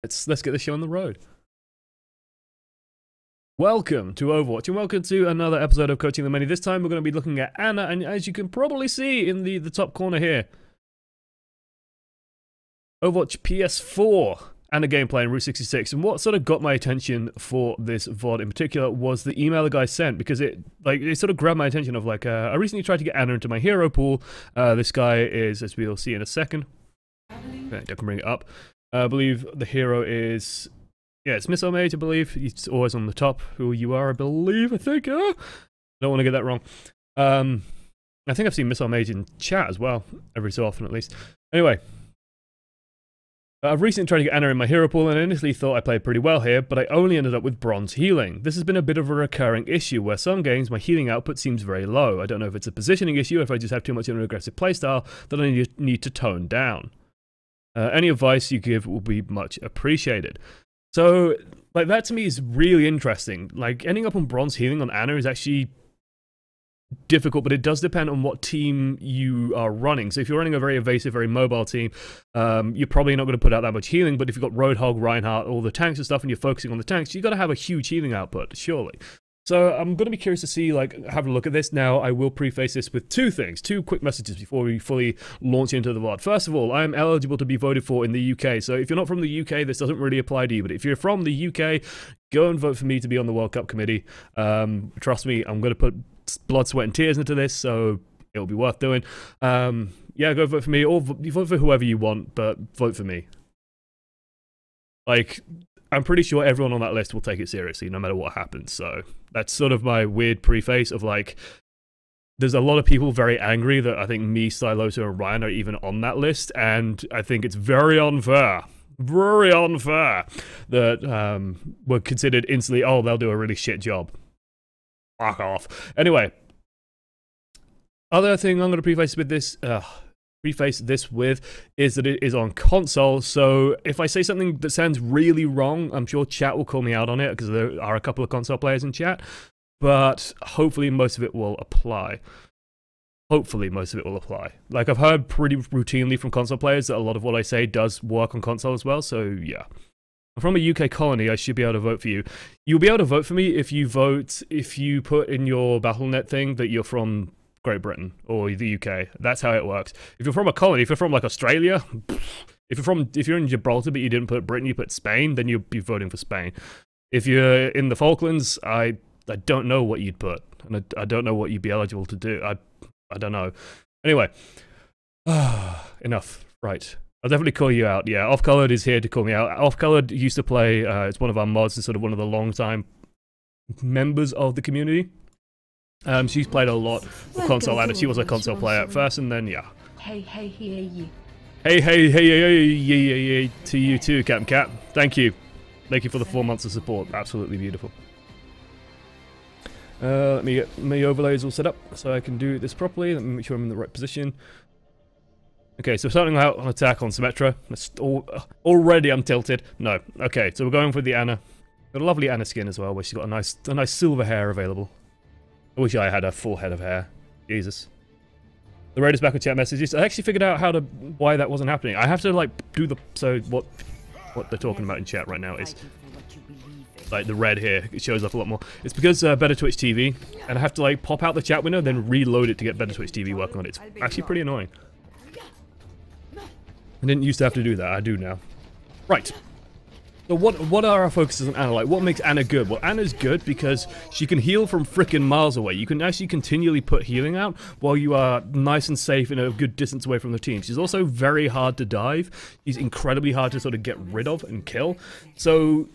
Let's get the show on the road. Welcome to Overwatch and welcome to another episode of Coaching the Many. This time we're going to be looking at Ana, and as you can probably see in the top corner here, Overwatch PS4 Ana gameplay in Route 66. And what sort of got my attention for this VOD in particular was the email the guy sent, because it sort of grabbed my attention of like, I recently tried to get Ana into my hero pool. This guy is, as we'll see in a second, I can bring it up. I believe the hero is, yeah, it's Missile Mage, I believe. He's always on the top. Who you are, I believe, I think. Don't want to get that wrong. I think I've seen Missile Mage in chat as well, every so often at least. Anyway, I've recently tried to get Ana in my hero pool, and I initially thought I played pretty well here, but I only ended up with bronze healing. This has been a bit of a recurring issue, where some games my healing output seems very low. I don't know if it's a positioning issue, or if I just have too much of an aggressive playstyle that I need to tone down. Any advice you give will be much appreciated. So, like, that to me is really interesting. Like, ending up on bronze healing on Ana is actually difficult, but it does depend on what team you are running. So if you're running a very evasive, very mobile team, you're probably not going to put out that much healing, but if you've got Roadhog, Reinhardt, all the tanks and stuff, and you're focusing on the tanks, you've got to have a huge healing output, surely. So I'm going to be curious to see, like, have a look at this. Now, I will preface this with two quick messages before we fully launch into the VOD. First of all, I am eligible to be voted for in the UK. So if you're not from the UK, this doesn't really apply to you. But if you're from the UK, go and vote for me to be on the World Cup committee. Trust me, I'm going to put blood, sweat, and tears into this, so it'll be worth doing. Yeah, go vote for me, or vote for whoever you want, but vote for me. Like, I'm pretty sure everyone on that list will take it seriously, no matter what happens. So that's sort of my weird preface of, like, there's a lot of people very angry that I think me, Stylosa, and Ryan are even on that list, and I think it's very unfair that we're considered instantly, oh, they'll do a really shit job. Fuck off. Anyway, other thing I'm going to preface this with is that it is on console. So if I say something that sounds really wrong, I'm sure chat will call me out on it, because there are a couple of console players in chat. But hopefully most of it will apply. Hopefully most of it will apply. Like, I've heard pretty routinely from console players that a lot of what I say does work on console as well. So yeah. I'm from a UK colony, I should be able to vote for you. You'll be able to vote for me if you put in your Battle.net thing that you're from Great Britain or the UK. That's how it works. If you're from a colony, if you're from like Australia, if you're in Gibraltar but you didn't put Britain, you put Spain, then you'll be voting for Spain. If you're in the Falklands, I don't know what you'd put, and I don't know what you'd be eligible to do. I don't know. Anyway, enough. Right. I'll definitely call you out. Yeah, Off-Colored is here to call me out. Off-Colored used to play, it's one of our mods, and sort of one of the long-time members of the community. She's played a lot of console, and she was a console player at first, and then, yeah. Hey, you. Hey, to you too, Captain Cat. Thank you. Thank you for the 4 months of support. Absolutely beautiful. Let me get my overlays all set up so I can do this properly. Let me make sure I'm in the right position. Okay, so starting out on attack on Symmetra. Already I'm tilted. No. Okay, so we're going for the Ana. Got a lovely Ana skin as well, where she's got a nice silver hair available. I wish I had a full head of hair. Jesus. The raid is back with chat messages. I actually figured out why that wasn't happening. I have to, like, do the... So what they're talking about in chat right now is, like, the red here. It shows up a lot more. It's because Better Twitch TV, and I have to, like, pop out the chat window, then reload it to get Better Twitch TV working on it. It's actually pretty annoying. I didn't used to have to do that. I do now. Right. So what are our focuses on Ana? Like, what makes Ana good? Well, Ana's good because she can heal from frickin' miles away. You can actually continually put healing out while you are nice and safe in a good distance away from the team. She's also very hard to dive. She's incredibly hard to sort of get rid of and kill. So,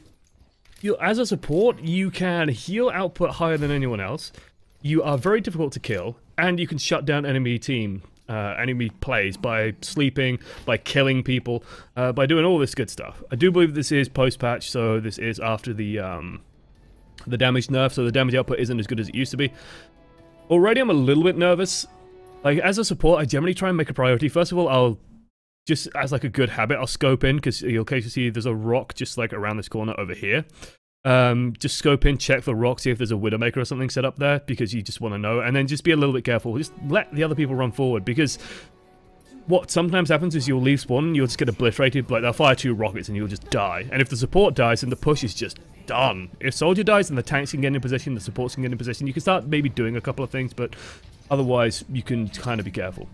as a support, you can heal output higher than anyone else. You are very difficult to kill, and you can shut down enemy plays by sleeping, by killing people, by doing all this good stuff. I do believe this is post-patch, so this is after the damage nerf, so the damage output isn't as good as it used to be. Already I'm a little bit nervous. Like, as a support, I generally try and make a priority. First of all, I'll just, as like a good habit, I'll scope in, because you'll occasionally see there's a rock just like around this corner over here. Just scope in, check the rock, see if there's a Widowmaker or something set up there, because you just want to know, and then just be a little bit careful. Just let the other people run forward, because what sometimes happens is you'll leave spawn and you'll just get obliterated, like they'll fire 2 rockets and you'll just die. And if the support dies, then the push is just done. If soldier dies, then the tanks can get in position, the supports can get in position. You can start maybe doing a couple of things, but otherwise you can kind of be careful.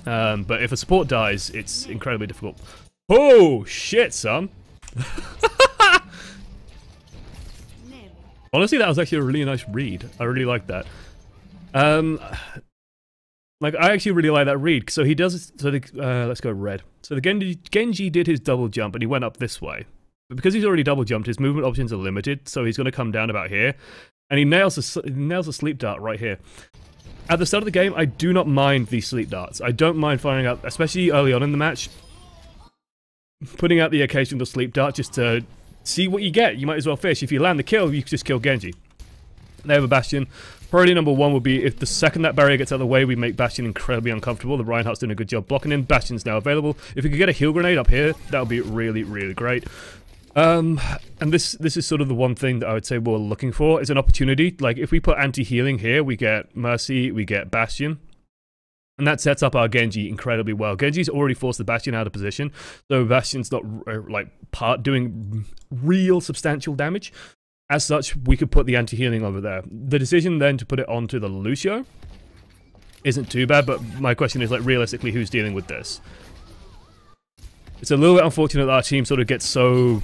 But if a support dies, it's incredibly difficult. Oh, shit, son. Honestly, that was actually a really nice read. I really like that. Like, I actually really like that read. So he does, so let's go red. So the Genji did his double jump and he went up this way. But because he's already double jumped, his movement options are limited, so he's going to come down about here. And he nails a sleep dart right here. At the start of the game, I do not mind these sleep darts. I don't mind firing out, especially early on in the match, putting out the occasional sleep dart just to see what you get. You might as well fish. If you land the kill, you can just kill Genji. They have a Bastion. Priority number 1 will be if the second that barrier gets out of the way, we make Bastion incredibly uncomfortable. The Reinhardt's doing a good job blocking him. Bastion's now available. If we could get a heal grenade up here, that would be really, really great. And this is sort of the one thing that I would say we're looking for, is an opportunity. Like, if we put anti-healing here, we get Mercy, we get Bastion. And that sets up our Genji incredibly well. Genji's already forced the Bastion out of position, so Bastion's not, like, doing real substantial damage. As such, we could put the anti-healing over there. The decision then to put it onto the Lucio isn't too bad, but my question is, like, realistically, who's dealing with this? It's a little bit unfortunate that our team sort of gets so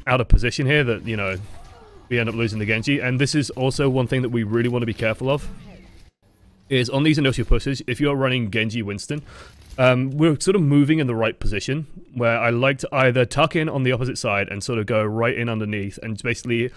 out of position here that, you know, we end up losing the Genji. And this is also one thing that we really want to be careful of, is on these initial pushes, if you're running Genji Winston, we're sort of moving in the right position, where I like to either tuck in on the opposite side and sort of go right in underneath and basically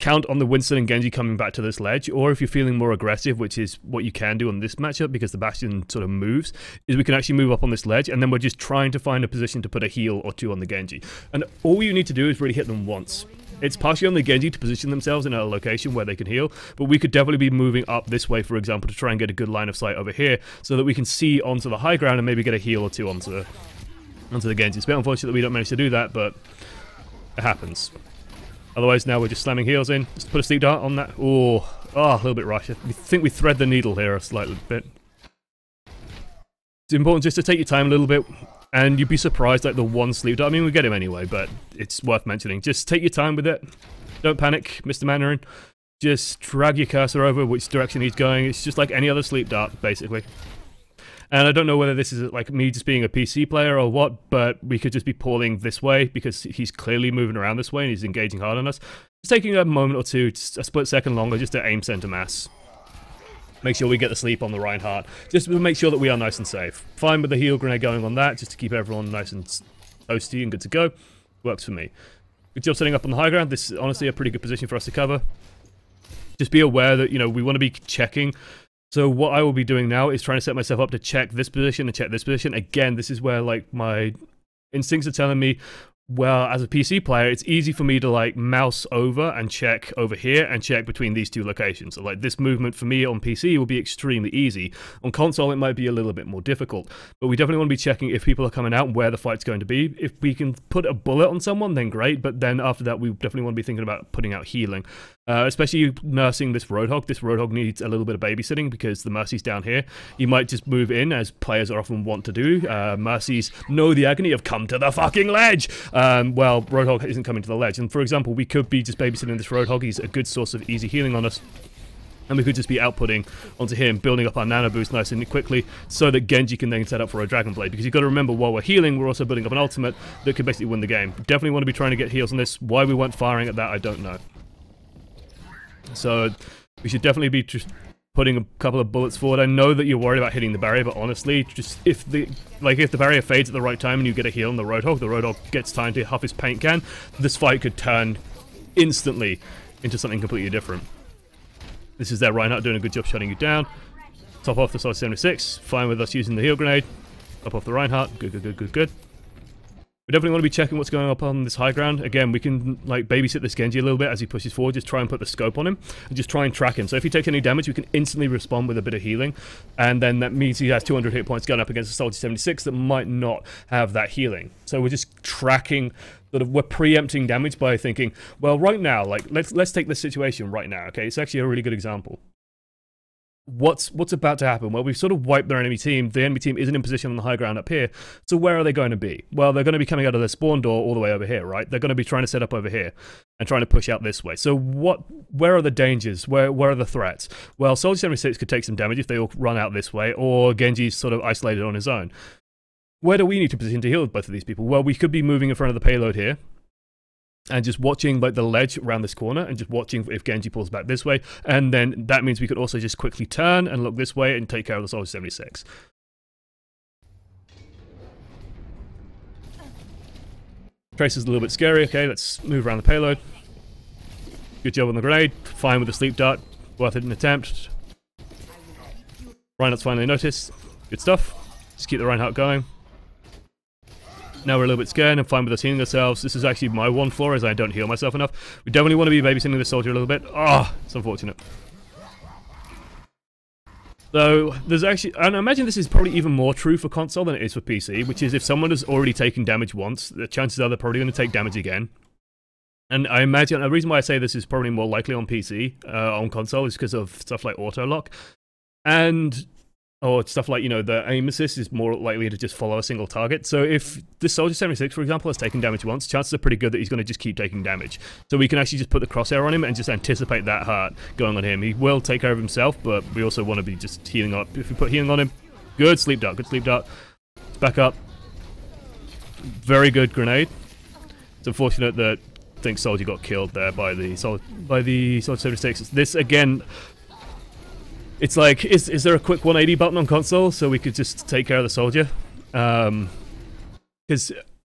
count on the Winston and Genji coming back to this ledge, or if you're feeling more aggressive, which is what you can do on this matchup because the Bastion sort of moves, is we can actually move up on this ledge and then we're just trying to find a position to put a heal or 2 on the Genji. And all you need to do is really hit them once. It's partially on the Genji to position themselves in a location where they can heal, but we could definitely be moving up this way, for example, to try and get a good line of sight over here so that we can see onto the high ground and maybe get a heal or 2 onto the Genji. It's a bit unfortunate that we don't manage to do that, but it happens. Otherwise, now we're just slamming heals in. Just put a sleep dart on that. Oh, a little bit rush. I think we thread the needle here a slightly bit. It's important just to take your time a little bit, and you'd be surprised at the one sleep dart. I mean, we get him anyway, but it's worth mentioning. Just take your time with it. Don't panic, Mr. Mandarin. Just drag your cursor over which direction he's going. It's just like any other sleep dart, basically. And I don't know whether this is like me just being a PC player or what, but we could just be pulling this way because he's clearly moving around this way and he's engaging hard on us. Just taking a moment or two, just a split second longer, just to aim center mass. Make sure we get the sleep on the Reinhardt. Just to make sure that we are nice and safe. Fine with the heal grenade going on that, just to keep everyone nice and toasty and good to go. Works for me. Good job setting up on the high ground. This is honestly a pretty good position for us to cover. Just be aware that, you know, we want to be checking. So what I will be doing now is trying to set myself up to check this position and check this position. Again, this is where, like, my instincts are telling me, well, as a PC player, it's easy for me to, like, mouse over and check over here and check between these 2 locations. So, like, this movement for me on PC will be extremely easy. On console, it might be a little bit more difficult. But we definitely want to be checking if people are coming out and where the fight's going to be. If we can put a bullet on someone, then great. But then after that, we definitely want to be thinking about putting out healing. Especially nursing this Roadhog. This Roadhog needs a little bit of babysitting because the Mercy's down here. You might just move in, as players are often want to do. Mercies know the agony of come to the fucking ledge! Well, Roadhog isn't coming to the ledge. And for example, we could be just babysitting this Roadhog. He's a good source of easy healing on us. And we could just be outputting onto him, building up our nano boost nice and quickly, so that Genji can then set up for a Dragon Blade. Because you've got to remember, while we're healing, we're also building up an ultimate that could basically win the game. Definitely want to be trying to get heals on this. Why we weren't firing at that, I don't know. So we should definitely be just putting a couple of bullets forward. I know that you're worried about hitting the barrier, but honestly, just if the barrier fades at the right time and you get a heal on the Roadhog gets time to huff his paint can, this fight could turn instantly into something completely different. This is their Reinhardt doing a good job shutting you down. Top off the Soldier 76, fine with us using the heal grenade. Top off the Reinhardt, good. We definitely want to be checking what's going up on this high ground. Again, we can, like, babysit this Genji a little bit as he pushes forward. Just try and put the scope on him and just try and track him. So if he takes any damage, we can instantly respond with a bit of healing. And then that means he has 200 hit points going up against a Soldier 76 that might not have that healing. So we're just tracking, sort of, we're preempting damage by thinking, well, right now, like, let's take this situation right now, okay? It's actually a really good example. what's about to happen? Well, we've sort of wiped their enemy team. The enemy team isn't in position on the high ground up here. So where are they going to be? Well, they're going to be coming out of their spawn door all the way over here, right? They're going to be trying to set up over here and trying to push out this way. So where are the dangers? Where are the threats? Well, Soldier 76 could take some damage if they all run out this way, or Genji's sort of isolated on his own. Where do we need to position to heal both of these people? Well, we could be moving in front of the payload here and just watching like the ledge around this corner and just watching if Genji pulls back this way, and then that means we could also just quickly turn and look this way and take care of the Soldier 76. Tracer's a little bit scary. Okay, let's move around the payload. Good job on the grenade. Fine with the sleep dart. Worth it an attempt. Reinhardt's finally noticed. Good stuff. Just keep the Reinhardt going. Now we're a little bit scared and fine with us healing ourselves. This is actually my one flaw, as I don't heal myself enough. We definitely want to be babysitting this soldier a little bit. Oh, it's unfortunate. So, there's actually, and I imagine this is probably even more true for console than it is for PC, which is if someone has already taken damage once, the chances are they're probably going to take damage again. And I imagine, the reason why I say this is probably more likely on PC, on console, is because of stuff like auto-lock. And or stuff like, you know, the aim assist is more likely to just follow a single target. So if the Soldier 76, for example, has taken damage once, chances are pretty good that he's going to just keep taking damage. So we can actually just put the crosshair on him and just anticipate that heart going on him. He will take care of himself, but we also want to be just healing up. If we put healing on him, good sleep dart, good sleep dart. Back up. Very good grenade. It's unfortunate that I think Soldier got killed there by the Soldier 76. This, again, it's like, is there a quick 180 button on console so we could just take care of the soldier? Because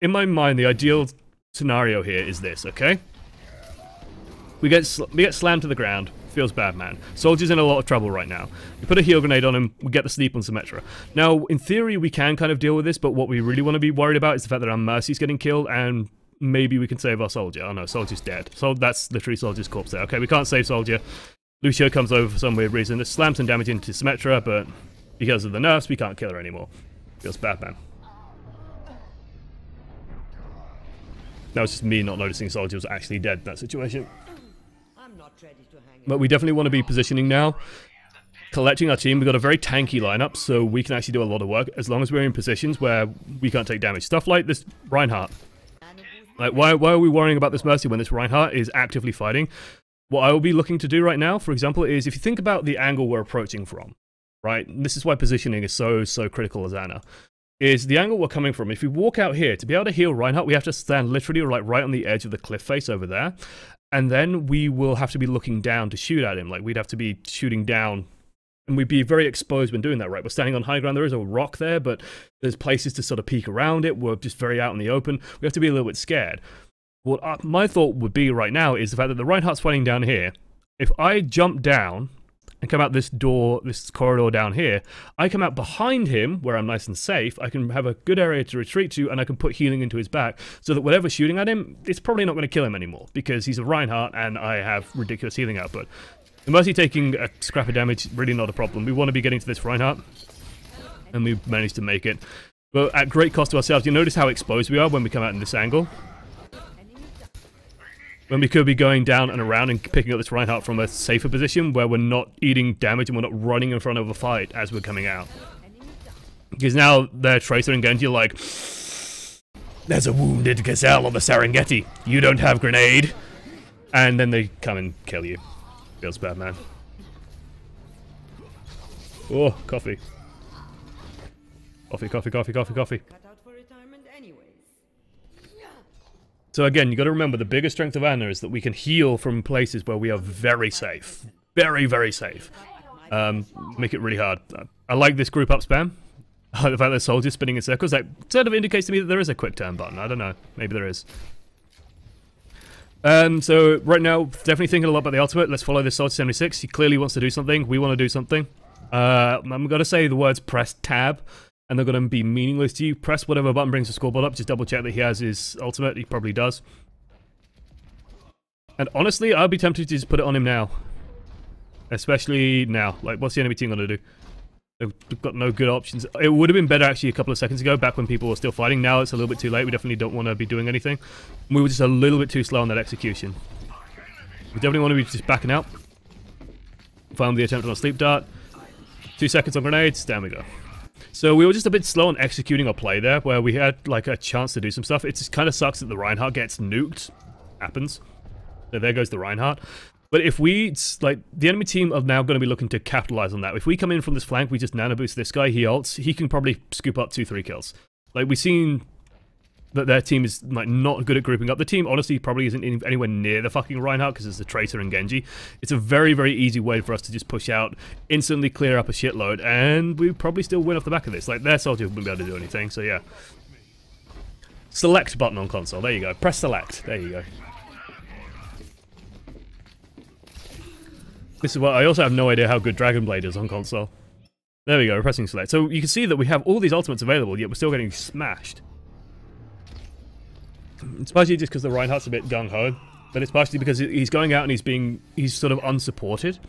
in my mind, the ideal scenario here is this, okay? We get slammed to the ground. Feels bad, man. Soldier's in a lot of trouble right now. We put a heal grenade on him, we get the sleep on Symmetra. Now, in theory, we can kind of deal with this, but what we really want to be worried about is the fact that our Mercy's getting killed, and maybe we can save our soldier. Oh no, Soldier's dead. So that's literally Soldier's corpse there. Okay, we can't save Soldier. Lucio comes over for some weird reason. It slams some damage into Symmetra, but because of the nerfs, we can't kill her anymore. Feels bad, man. That was just me not noticing Soldier was actually dead in that situation. But we definitely want to be positioning now. Collecting our team, we've got a very tanky lineup, so we can actually do a lot of work as long as we're in positions where we can't take damage. Stuff like this Reinhardt. Like, why are we worrying about this Mercy when this Reinhardt is actively fighting? What I will be looking to do right now, for example, is if you think about the angle we're approaching from, right? This is why positioning is so critical as Ana. Is the angle we're coming from. If we walk out here, to be able to heal Reinhardt, we have to stand literally like right on the edge of the cliff face over there. And then we will have to be looking down to shoot at him. Like, we'd have to be shooting down. And we'd be very exposed when doing that, right? We're standing on high ground. There is a rock there, but there's places to sort of peek around it. We're just very out in the open. We have to be a little bit scared. What my thought would be right now is the fact that the Reinhardt's fighting down here. If I jump down and come out this door, this corridor down here, I come out behind him where I'm nice and safe. I can have a good area to retreat to, and I can put healing into his back so that whatever's shooting at him, it's probably not going to kill him anymore because he's a Reinhardt and I have ridiculous healing output. The Mercy taking a scrap of damage, really not a problem. We want to be getting to this Reinhardt, and we've managed to make it. But at great cost to ourselves. You notice how exposed we are when we come out in this angle? When we could be going down and around and picking up this Reinhardt from a safer position where we're not eating damage and we're not running in front of a fight as we're coming out. Because now their Tracer and Genji are like, there's a wounded gazelle on the Serengeti. You don't have grenade. And then they come and kill you. Feels bad, man. Oh, coffee. Coffee. So again, you got to remember the biggest strength of Ana is that we can heal from places where we are very safe. Very safe. Make it really hard. I like this group up spam. The fact that soldiers spinning in circles, that sort of indicates to me that there is a quick turn button. I don't know. Maybe there is. So right now, definitely thinking a lot about the ultimate. Let's follow this Soldier 76. He clearly wants to do something. We want to do something. I'm going to say the words press tab. And they're going to be meaningless to you. Press whatever button brings the scoreboard up. Just double check that he has his ultimate. He probably does. And honestly, I'd be tempted to just put it on him now. Especially now. Like, what's the enemy team going to do? They've got no good options. It would have been better actually a couple of seconds ago, back when people were still fighting. Now it's a little bit too late. We definitely don't want to be doing anything. We were just a little bit too slow on that execution. We definitely want to be just backing out. Found the attempt on a sleep dart. 2 seconds on grenades, down we go. So we were just a bit slow on executing our play there, where we had like a chance to do some stuff. It just kind of sucks that the Reinhardt gets nuked. Happens. So there goes the Reinhardt. But if we, like, the enemy team are now going to be looking to capitalize on that. If we come in from this flank, we just nano boost this guy, he ults, he can probably scoop up 2-3 kills. Like, we've seen that their team is, like, not good at grouping up. The team, honestly, probably isn't anywhere near the fucking Reinhardt because it's the Tracer and Genji. It's a very, very easy way for us to just push out, instantly clear up a shitload, and we probably still win off the back of this. Like, their soldier wouldn't be able to do anything, so yeah. Select button on console, there you go. Press select, there you go. This is what I also have no idea how good Dragon Blade is on console. There we go, we're pressing select. So you can see that we have all these ultimates available, yet we're still getting smashed. It's partially just because the Reinhardt's a bit gung-ho, but it's partially because he's going out and he's sort of unsupported.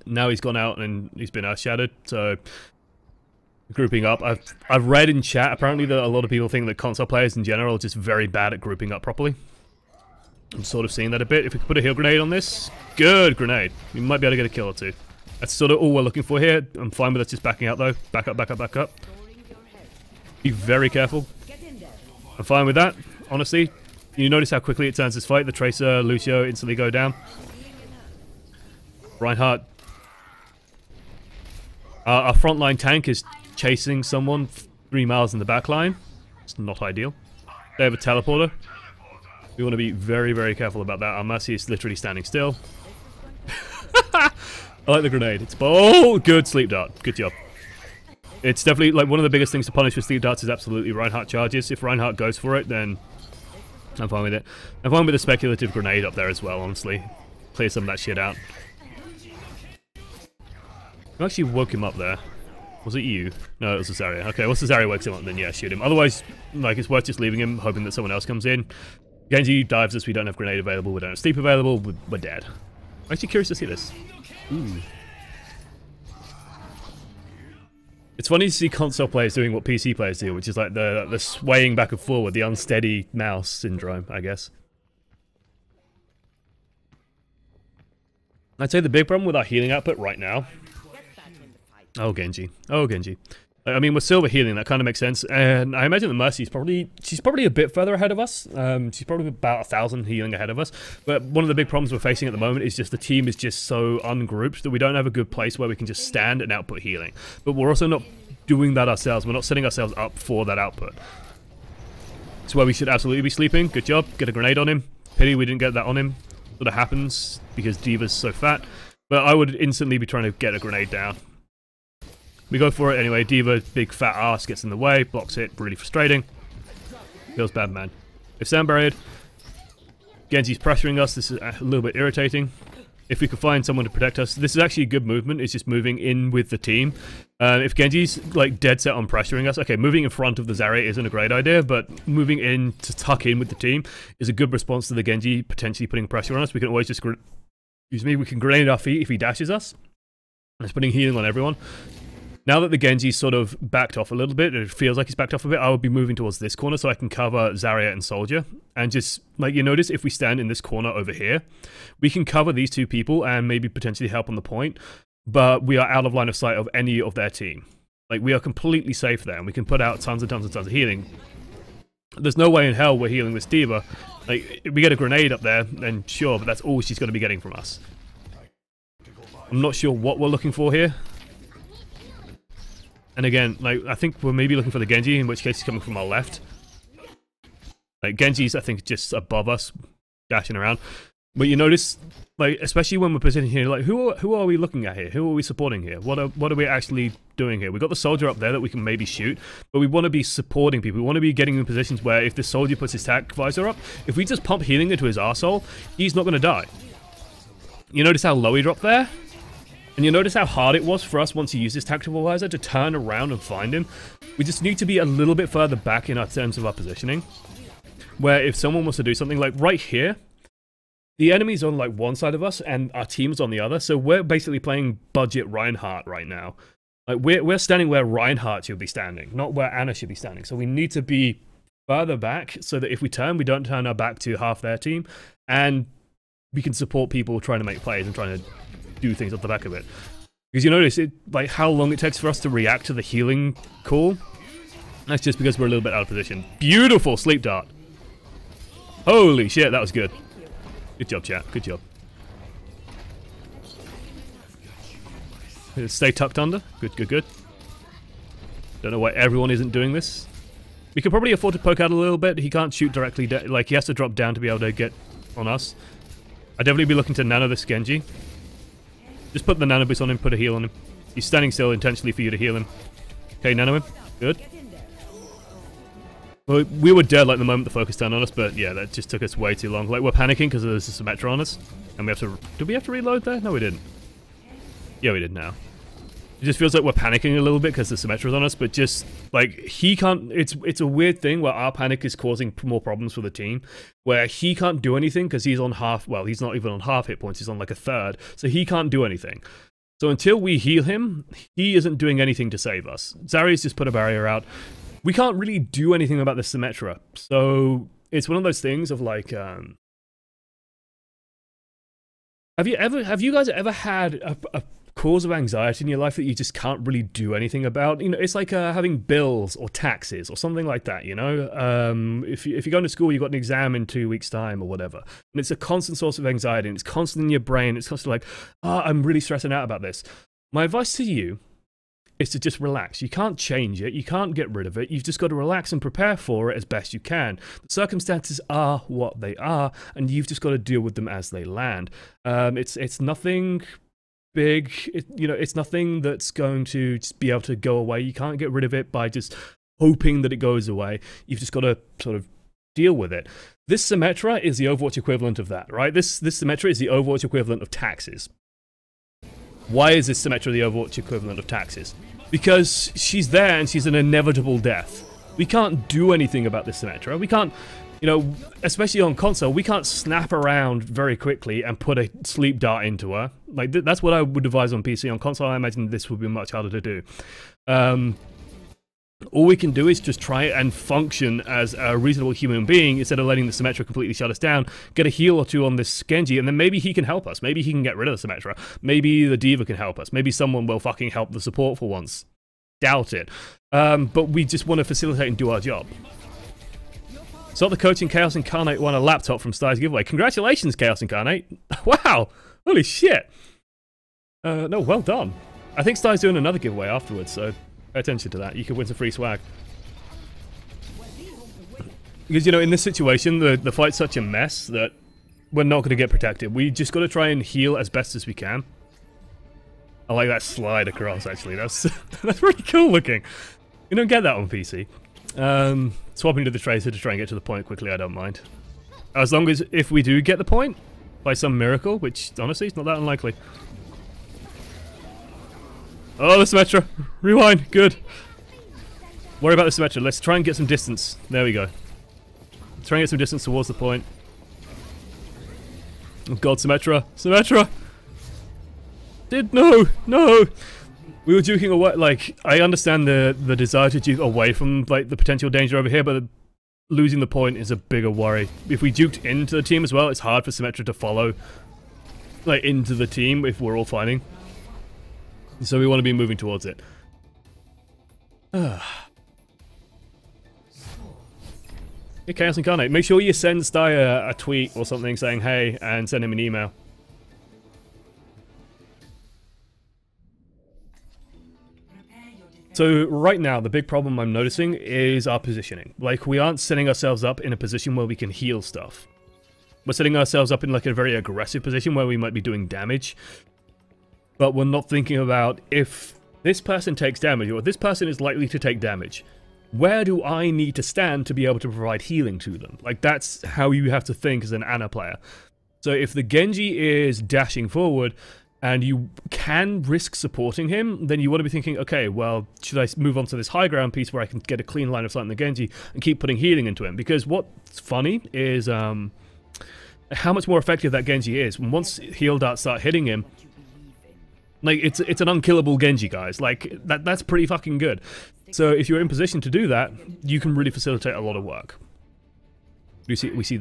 Now he's gone out and he's been earth-shattered, so grouping up. I've read in chat apparently that a lot of people think that console players in general are just very bad at grouping up properly. I'm sort of seeing that a bit. If we could put a heal grenade on this, good grenade. We might be able to get a kill or two. That's sort of all we're looking for here. I'm fine with us just backing out though. Back up, back up, back up. Be very careful. I'm fine with that, honestly. You notice how quickly it turns this fight. The Tracer, Lucio instantly go down. Reinhardt. Our frontline tank is chasing someone 3 miles in the back line. It's not ideal. They have a teleporter. We want to be very, very careful about that. Our Mercy is literally standing still. I like the grenade. It's bold. Good sleep dart. Good job. It's definitely, like, one of the biggest things to punish with sleep darts is absolutely Reinhardt charges. If Reinhardt goes for it, then I'm fine with it. I'm fine with the speculative grenade up there as well, honestly. Clear some of that shit out. I actually woke him up there. Was it you? No, it was the Zarya. Okay, once the Zarya wakes him up, then yeah, shoot him. Otherwise, like, it's worth just leaving him, hoping that someone else comes in. Genji dives us, we don't have grenade available, we don't have sleep available, we're dead. I'm actually curious to see this. Ooh. It's funny to see console players doing what PC players do, which is like the swaying back and forward, the unsteady mouse syndrome, I guess. I'd say the big problem with our healing output right now... Oh, Genji. Oh, Genji. I mean, we're silver healing, that kind of makes sense, and I imagine the Mercy is she's probably a bit further ahead of us. She's probably about 1,000 healing ahead of us, but one of the big problems we're facing at the moment is just the team is just so ungrouped that we don't have a good place where we can just stand and output healing. But we're also not doing that ourselves, we're not setting ourselves up for that output. It's where we should absolutely be sleeping. Good job, get a grenade on him. Pity we didn't get that on him. Sort of happens because D.Va's so fat, but I would instantly be trying to get a grenade down. We go for it anyway. D.Va, big fat ass, gets in the way, blocks it, really frustrating. Feels bad, man. If sound buried, Genji's pressuring us. This is a little bit irritating. If we could find someone to protect us, this is actually a good movement. It's just moving in with the team. If Genji's like dead set on pressuring us, okay, moving in front of the Zarya isn't a great idea, but moving in to tuck in with the team is a good response to the Genji potentially putting pressure on us. We can always just, we can grenade our feet if he dashes us. It's putting healing on everyone. Now that the Genji's sort of backed off a little bit, it feels like he's backed off a bit, I would be moving towards this corner so I can cover Zarya and Soldier. And just, like, you notice if we stand in this corner over here, we can cover these two people and maybe potentially help on the point, but we are out of line of sight of any of their team. Like, we are completely safe there, and we can put out tons and tons and tons of healing. There's no way in hell we're healing this D.Va. Like, if we get a grenade up there, then sure, but that's all she's going to be getting from us. I'm not sure what we're looking for here. And again, like, I think we're maybe looking for the Genji, in which case he's coming from our left. Like, Genji's, I think, just above us, dashing around. But you notice, like, especially when we're positioning here, like, who are we looking at here? Who are we supporting here? What are we actually doing here? We've got the soldier up there that we can maybe shoot, but we want to be supporting people. We want to be getting in positions where if the soldier puts his tac visor up, if we just pump healing into his arsehole, he's not going to die. You notice how low he dropped there? And you notice how hard it was for us once he used his tactical visor to turn around and find him. We just need to be a little bit further back in our terms of our positioning. Where if someone wants to do something like right here, the enemy's on like one side of us and our team's on the other. So we're basically playing budget Reinhardt right now. Like we're standing where Reinhardt should be standing, not where Ana should be standing. So we need to be further back so that if we turn, we don't turn our back to half their team. And we can support people trying to make plays and trying to do things off the back of it. Because you notice it, like how long it takes for us to react to the healing call. That's just because we're a little bit out of position. Beautiful sleep dart. Holy shit, that was good. Good job, chat. Good job. Stay tucked under. Good, good, good. Don't know why everyone isn't doing this. We could probably afford to poke out a little bit. He can't shoot directly. Like, he has to drop down to be able to get on us. I'd definitely be looking to nano this Genji. Just put the nano boost on him, put a heal on him. He's standing still intentionally for you to heal him. Okay, nano him. Good. Well, we were dead like the moment the focus turned on us, but yeah, that just took us way too long. Like, we're panicking because there's a Symmetra on us. And we have to... Did we have to reload there? No, we didn't. Yeah, we did now. It just feels like we're panicking a little bit because the Symmetra's on us, but just, like, he can't... It's a weird thing where our panic is causing more problems for the team, where he can't do anything because he's on half... Well, he's not even on half hit points, he's on like a third, so he can't do anything. So until we heal him, he isn't doing anything to save us. Zarya's just put a barrier out. We can't really do anything about the Symmetra, so it's one of those things of like... Have you guys ever had a cause of anxiety in your life that you just can't really do anything about? You know, it's like having bills or taxes or something like that, you know? If you're going to school, you've got an exam in 2 weeks' time or whatever. And it's a constant source of anxiety, and it's constant in your brain. It's constantly like, I'm really stressing out about this. My advice to you is to just relax. You can't change it. You can't get rid of it. You've just got to relax and prepare for it as best you can. The circumstances are what they are, and you've just got to deal with them as they land. It's nothing... big, it's nothing that's going to just be able to go away. You can't get rid of it by just hoping that it goes away. You've just got to sort of deal with it. This Symmetra is the Overwatch equivalent of that, right? This Symmetra is the Overwatch equivalent of taxes. Why is this Symmetra the Overwatch equivalent of taxes? Because she's there and she's an inevitable death. We can't do anything about this Symmetra. We can't... You know, especially on console, we can't snap around very quickly and put a sleep dart into her. Like, that's what I would advise on PC. On console, I imagine this would be much harder to do. All we can do is just try and function as a reasonable human being instead of letting the Symmetra completely shut us down, get a heal or two on this Genji, and then maybe he can help us. Maybe he can get rid of the Symmetra. Maybe the D.Va can help us. Maybe someone will fucking help the support for once. Doubt it. But we just want to facilitate and do our job. So the coaching Chaos Incarnate won a laptop from Sty's giveaway. Congratulations, Chaos Incarnate. Wow. Holy shit. No, well done. I think Sty's doing another giveaway afterwards, so pay attention to that. You could win some free swag. Because, you know, in this situation, the fight's such a mess that we're not going to get protected. We just got to try and heal as best as we can. I like that slide across, actually. That's pretty cool looking. You don't get that on PC. Swapping to the Tracer to try and get to the point quickly, I don't mind. As long as, if we do get the point, by some miracle, which, honestly, is not that unlikely. Oh, the Symmetra! Rewind! Good! Worry about the Symmetra. Let's try and get some distance. There we go. Try and get some distance towards the point. Oh god, Symmetra! Symmetra! No! No! We were juking away, like, I understand the desire to juke away from, like, the potential danger over here, but losing the point is a bigger worry. If we juked into the team as well, it's hard for Symmetra to follow, like, into the team if we're all fighting. So we want to be moving towards it. Hey, Chaos Incarnate, make sure you send Sty a tweet or something saying hey, and send him an email. So right now, the big problem I'm noticing is our positioning. Like, we aren't setting ourselves up in a position where we can heal stuff. We're setting ourselves up in like a very aggressive position where we might be doing damage. But we're not thinking about if this person takes damage, or this person is likely to take damage, where do I need to stand to be able to provide healing to them? Like, that's how you have to think as an Ana player. So if the Genji is dashing forward, and you can risk supporting him, then you want to be thinking, okay, well, should I move on to this high ground piece where I can get a clean line of sight on the Genji and keep putting healing into him? Because what's funny is how much more effective that Genji is. And once heal darts start hitting him, like, it's an unkillable Genji, guys. Like, that's pretty fucking good. So if you're in position to do that, you can really facilitate a lot of work. We see